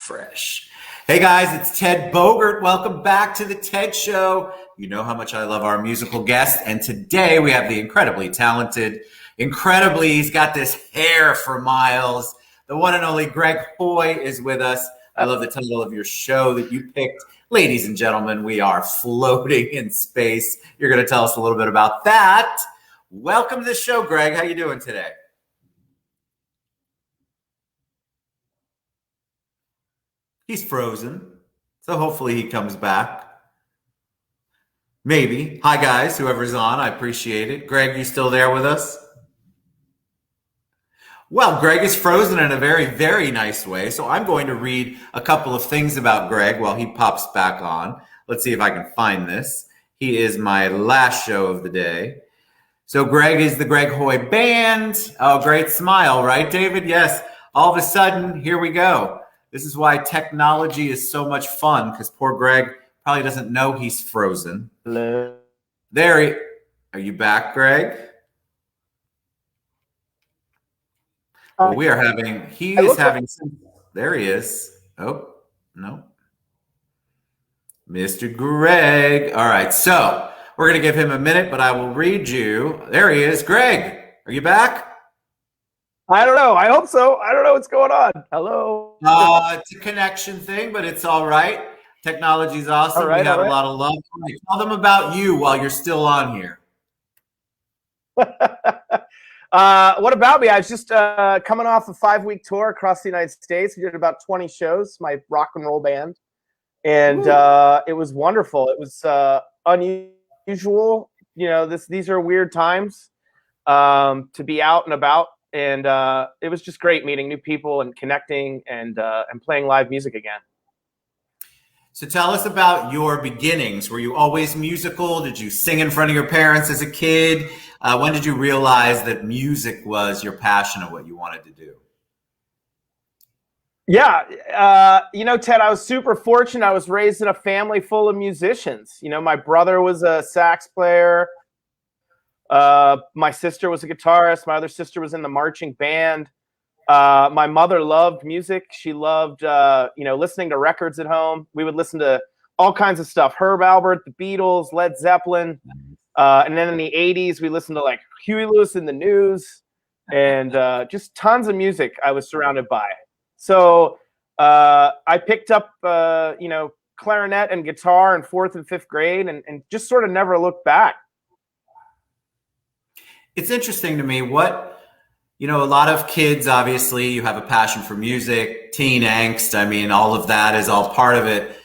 Fresh. Hey guys, it's Ted Bogert. Welcome back to the TED Show. You know how much I love our musical guest, and today we have the incredibly talented, he's got this hair for miles. The one and only Greg Hoy is with us. I love the title of your show that you picked. Ladies and gentlemen, we are floating in space. You're going to tell us a little bit about that. Welcome to the show, Greg. How you doing today? He's frozen, so hopefully he comes back. Maybe. Hi, guys, whoever's on. I appreciate it. Greg, you still there with us? Well, Greg is frozen in a very, very nice way, so I'm going to read a couple of things about Greg while he pops back on. Let's see if I can find this. He is my last show of the day. So Greg is the Greg Hoy Band. Oh, great smile, right, David? Yes. All of a sudden, here we go. This is why technology is so much fun, because poor Greg probably doesn't know he's frozen. Hello. Are you back, Greg? Well, there he is. Oh, no. Mr. Greg. All right, so we're going to give him a minute, but I will read you. There he is. Greg, are you back? I don't know. I hope so. I don't know what's going on. Hello. It's a connection thing, but it's all right. Technology's awesome. All right, we have a lot of love. Tell them about you while you're still on here. What about me? I was just coming off a 5-week tour across the United States. We did about 20 shows, my rock and roll band. And it was wonderful. It was unusual. You know, these are weird times to be out and about. And it was just great meeting new people and connecting and playing live music again. So tell us about your beginnings. Were you always musical? Did you sing in front of your parents as a kid? When did you realize that music was your passion and what you wanted to do? Yeah. Ted, I was super fortunate. I was raised in a family full of musicians. You know, my brother was a sax player. My sister was a guitarist. My other sister was in the marching band. My mother loved music. She loved, listening to records at home. We would listen to all kinds of stuff. Herb Alpert, the Beatles, Led Zeppelin. And then in the 80s, we listened to like Huey Lewis and the News and just tons of music I was surrounded by. So I picked up, clarinet and guitar in 4th and 5th grade and just sort of never looked back. It's interesting to me a lot of kids, obviously, you have a passion for music, teen angst. I mean, all of that is all part of it.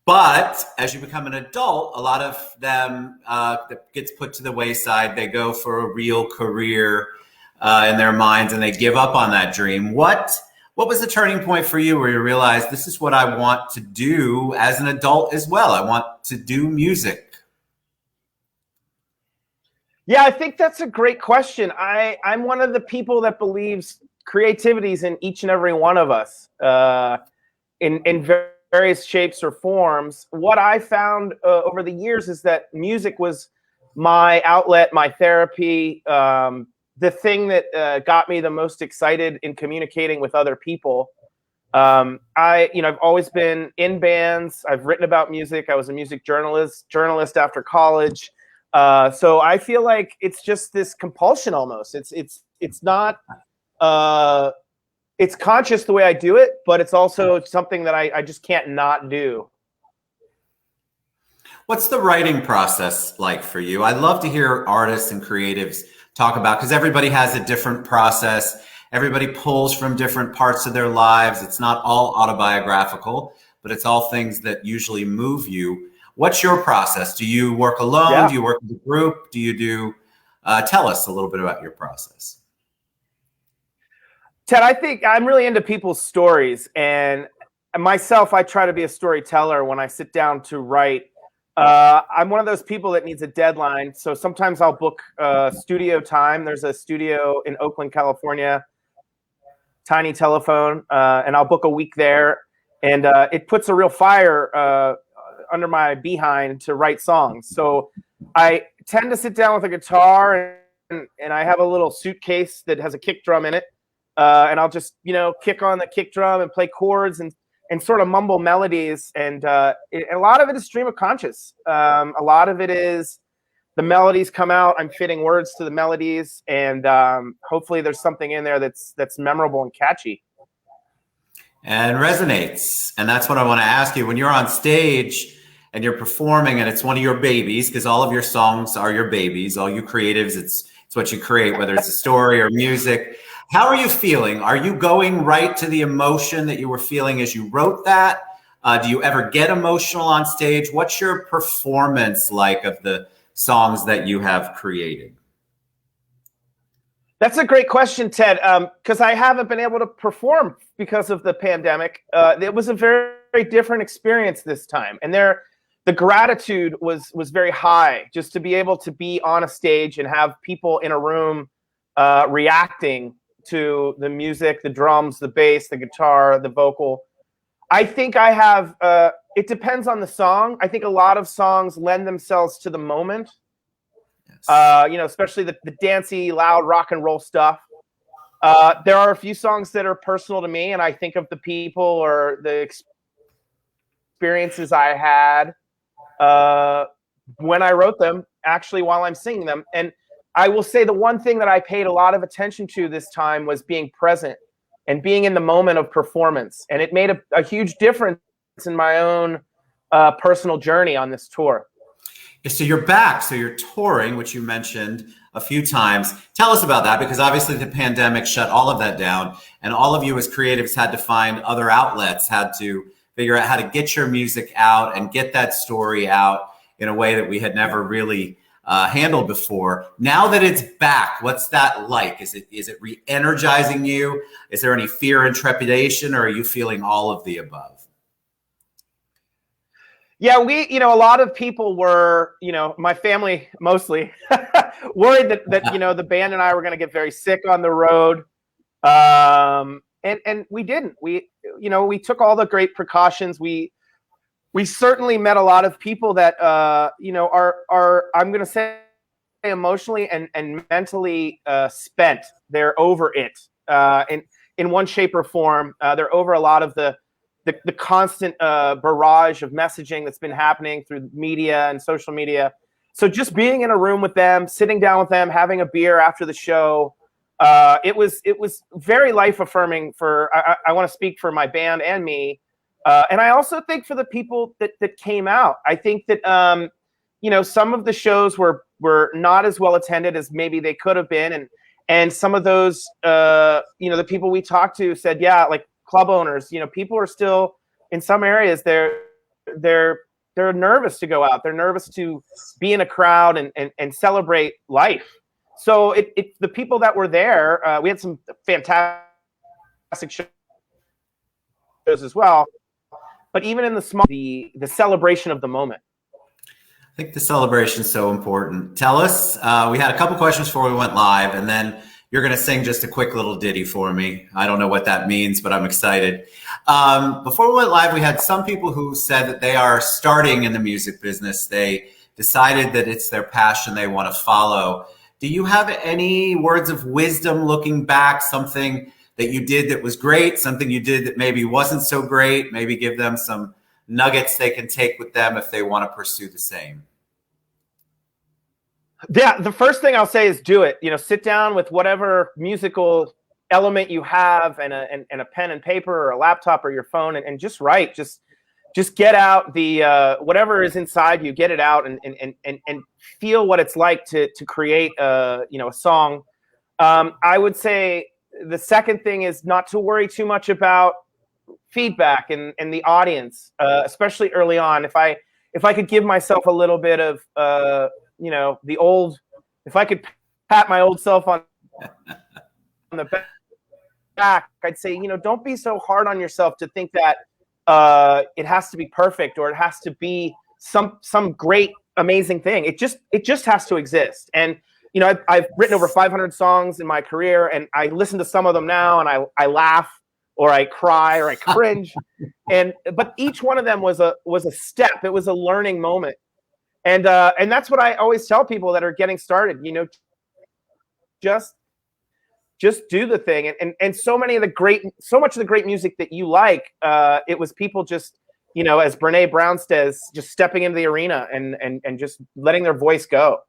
But as you become an adult, a lot of them that gets put to the wayside. They go for a real career in their minds and they give up on that dream. What was the turning point for you where you realized this is what I want to do as an adult as well? I want to do music. Yeah, I think that's a great question. I'm one of the people that believes creativity is in each and every one of us in various shapes or forms. What I found over the years is that music was my outlet, my therapy, the thing that got me the most excited in communicating with other people. I've always been in bands. I've written about music. I was a music journalist after college. So I feel like it's just this compulsion almost. It's not it's conscious the way I do it, but it's also something that I just can't not do. What's the writing process like for you? I love to hear artists and creatives talk about, because everybody has a different process. Everybody pulls from different parts of their lives. It's not all autobiographical, but it's all things that usually move you. What's your process? Do you work alone? Yeah. Do you work with a group? Tell us a little bit about your process. Ted, I think I'm really into people's stories, and myself, I try to be a storyteller when I sit down to write. I'm one of those people that needs a deadline. So sometimes I'll book studio time. There's a studio in Oakland, California, tiny telephone, and I'll book a week there. And it puts a real fire under my behind to write songs. So I tend to sit down with a guitar and I have a little suitcase that has a kick drum in it. And I'll just, kick on the kick drum and play chords and and sort of mumble melodies, and a lot of it is stream of conscious. A lot of it is the melodies come out, I'm fitting words to the melodies, and hopefully there's something in there that's memorable and catchy. And resonates. And that's what I want to ask you. When you're on stage and you're performing and it's one of your babies, because all of your songs are your babies, all you creatives, it's what you create, whether it's a story or music. How are you feeling? Are you going right to the emotion that you were feeling as you wrote that? Do you ever get emotional on stage? What's your performance like of the songs that you have created? That's a great question, Ted, because I haven't been able to perform because of the pandemic. It was a very, very different experience this time. And the gratitude was very high, just to be able to be on a stage and have people in a room reacting to the music, the drums, the bass, the guitar, the vocal. I think I have, it depends on the song. I think a lot of songs lend themselves to the moment, especially the dancey, loud rock and roll stuff. There are a few songs that are personal to me, and I think of the people or the experiences I had when I wrote them, actually while I'm singing them. And I will say the one thing that I paid a lot of attention to this time was being present and being in the moment of performance. And it made a huge difference in my own personal journey on this tour. So you're back. So you're touring, which you mentioned a few times. Tell us about that, because obviously the pandemic shut all of that down, and all of you as creatives had to find other outlets, had to figure out how to get your music out and get that story out in a way that we had never really handled before. Now that it's back, what's that like? Is it re-energizing you? Is there any fear and trepidation, or are you feeling all of the above? Yeah, a lot of people were, my family mostly worried that the band and I were going to get very sick on the road. And we didn't. We took all the great precautions. We certainly met a lot of people that, are I'm going to say emotionally and mentally spent. They're over it in one shape or form. They're over a lot of the constant barrage of messaging that's been happening through media and social media. So just being in a room with them, sitting down with them, having a beer after the show, it was very life affirming for, I want to speak for my band and me. And I also think for the people that came out. I think that, some of the shows were not as well attended as maybe they could have been. And some of those, the people we talked to said, yeah, like club owners, people are still in some areas, they're nervous to go out. They're nervous to be in a crowd and celebrate life. So the people that were there, we had some fantastic shows as well. But even in the small, the celebration of the moment. I think the celebration is so important. Tell us, we had a couple questions before we went live, and then you're going to sing just a quick little ditty for me. I don't know what that means, but I'm excited. Before we went live, we had some people who said that they are starting in the music business. They decided that it's their passion they want to follow. Do you have any words of wisdom looking back, something that you did that was great, something you did that maybe wasn't so great? Maybe give them some nuggets they can take with them if they want to pursue the same. Yeah, the first thing I'll say is do it. Sit down with whatever musical element you have and a pen and paper or a laptop or your phone and just write. Just get out the whatever is inside you, get it out and feel what it's like to create a song. I would say the second thing is not to worry too much about feedback and the audience, especially early on. If I could give myself a little bit of if I could pat my old self on the back, I'd say, don't be so hard on yourself to think that it has to be perfect or it has to be some great, amazing thing. It just has to exist. And, I've written over 500 songs in my career, and I listen to some of them now and I laugh or I cry or I cringe. But each one of them was a step. It was a learning moment. And that's what I always tell people that are getting started, just just do the thing. And so much of the great music that you like, it was people just, as Brene Brown says, just stepping into the arena and just letting their voice go.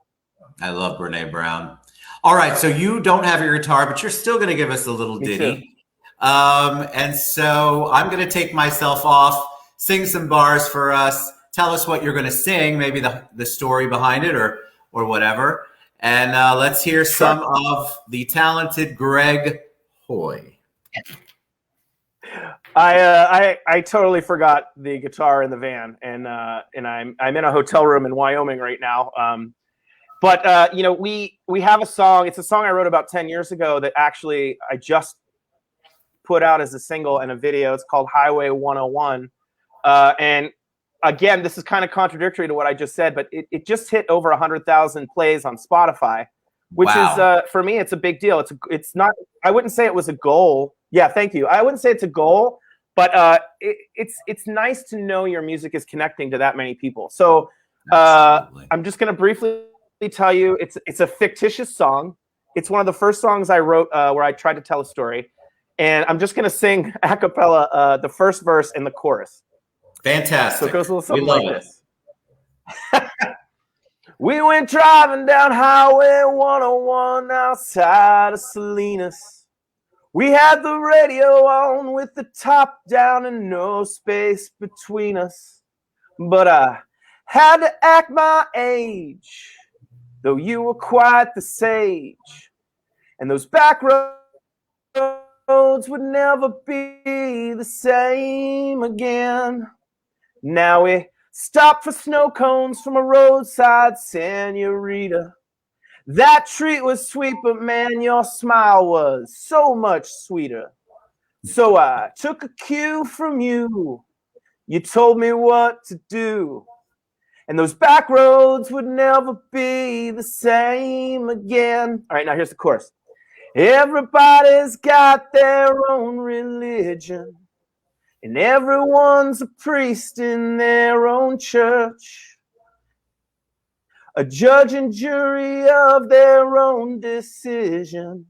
I love Brene Brown. All right, so you don't have your guitar, but you're still going to give us a little ditty. And so I'm going to take myself off, sing some bars for us, tell us what you're going to sing, maybe the story behind it or whatever. And let's hear some of the talented Greg Hoy. I totally forgot the guitar in the van, and I'm in a hotel room in Wyoming right now. But we have a song. It's a song I wrote about 10 years ago that actually I just put out as a single and a video. It's called Highway 101. And again, this is kind of contradictory to what I just said, but it just hit over 100,000 plays on Spotify, which is for me, it's a big deal. It's not. I wouldn't say it was a goal. Yeah, thank you. I wouldn't say it's a goal, but it's nice to know your music is connecting to that many people. So I'm just going to briefly tell you, it's a fictitious song. It's one of the first songs I wrote where I tried to tell a story, and I'm just going to sing a cappella the first verse and the chorus. Fantastic. So it goes a little something like this. We went driving down Highway 101 outside of Salinas. We had the radio on with the top down and no space between us. But I had to act my age, though you were quite the sage. And those back roads would never be the same again. Now we stopped for snow cones from a roadside senorita. That treat was sweet, but man, your smile was so much sweeter. So I took a cue from you. You told me what to do. And those back roads would never be the same again. All right, now here's the chorus. Everybody's got their own religion, and everyone's a priest in their own church, a judge and jury of their own decision.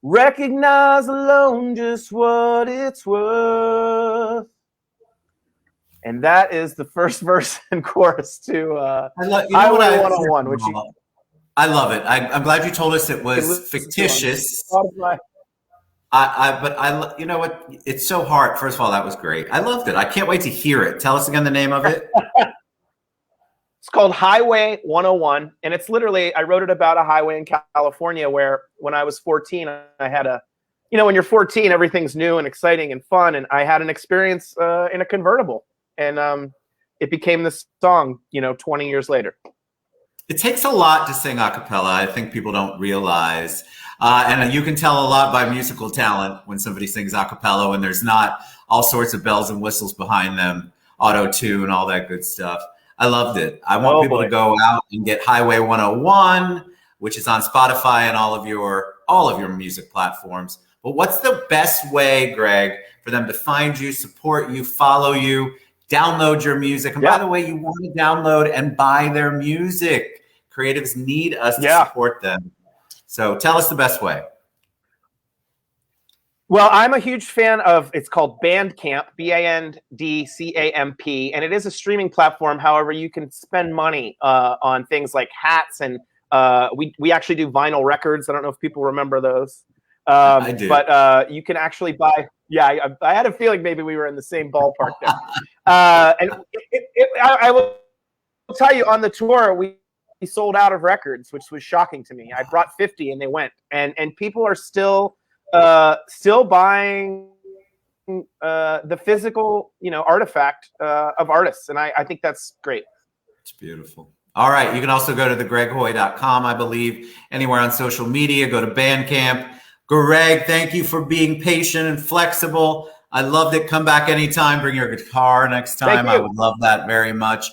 Recognize alone just what it's worth. And that is the first verse and chorus to Highway 101, which I love it. I'm glad you told us it was fictitious. But you know what? It's so hard. First of all, that was great. I loved it. I can't wait to hear it. Tell us again the name of it. It's called Highway 101, and it's literally, I wrote it about a highway in California where when I was 14, I had when you're 14, everything's new and exciting and fun, and I had an experience in a convertible, and it became this song, 20 years later. It takes a lot to sing a cappella. I think people don't realize. And you can tell a lot by musical talent when somebody sings a cappella, when there's not all sorts of bells and whistles behind them, auto-tune, all that good stuff. I loved it. I want people to go out and get Highway 101, which is on Spotify and all of your music platforms. But what's the best way, Greg, for them to find you, support you, follow you, download your music? And by the way, you want to download and buy their music. Creatives need us to support them. So tell us the best way. Well, I'm a huge fan of, it's called Bandcamp, BANDCAMP, and it is a streaming platform. However, you can spend money on things like hats, and we actually do vinyl records. I don't know if people remember those. I do. But you can actually buy, I had a feeling maybe we were in the same ballpark there. And I will tell you, on the tour, we sold out of records, which was shocking to me. I brought 50 and they went, and people are still buying the physical, artifact of artists. And I think that's great. It's beautiful. All right. You can also go to thegreghoy.com, I believe, anywhere on social media, go to Bandcamp. Greg, thank you for being patient and flexible. I loved it. Come back anytime. Bring your guitar next time. I would love that very much.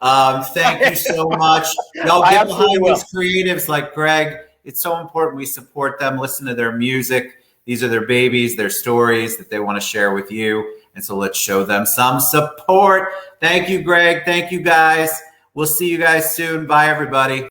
Thank you so much. Y'all get behind these creatives like Greg. It's so important we support them, listen to their music. These are their babies, their stories that they want to share with you. And so let's show them some support. Thank you, Greg. Thank you, guys. We'll see you guys soon. Bye, everybody.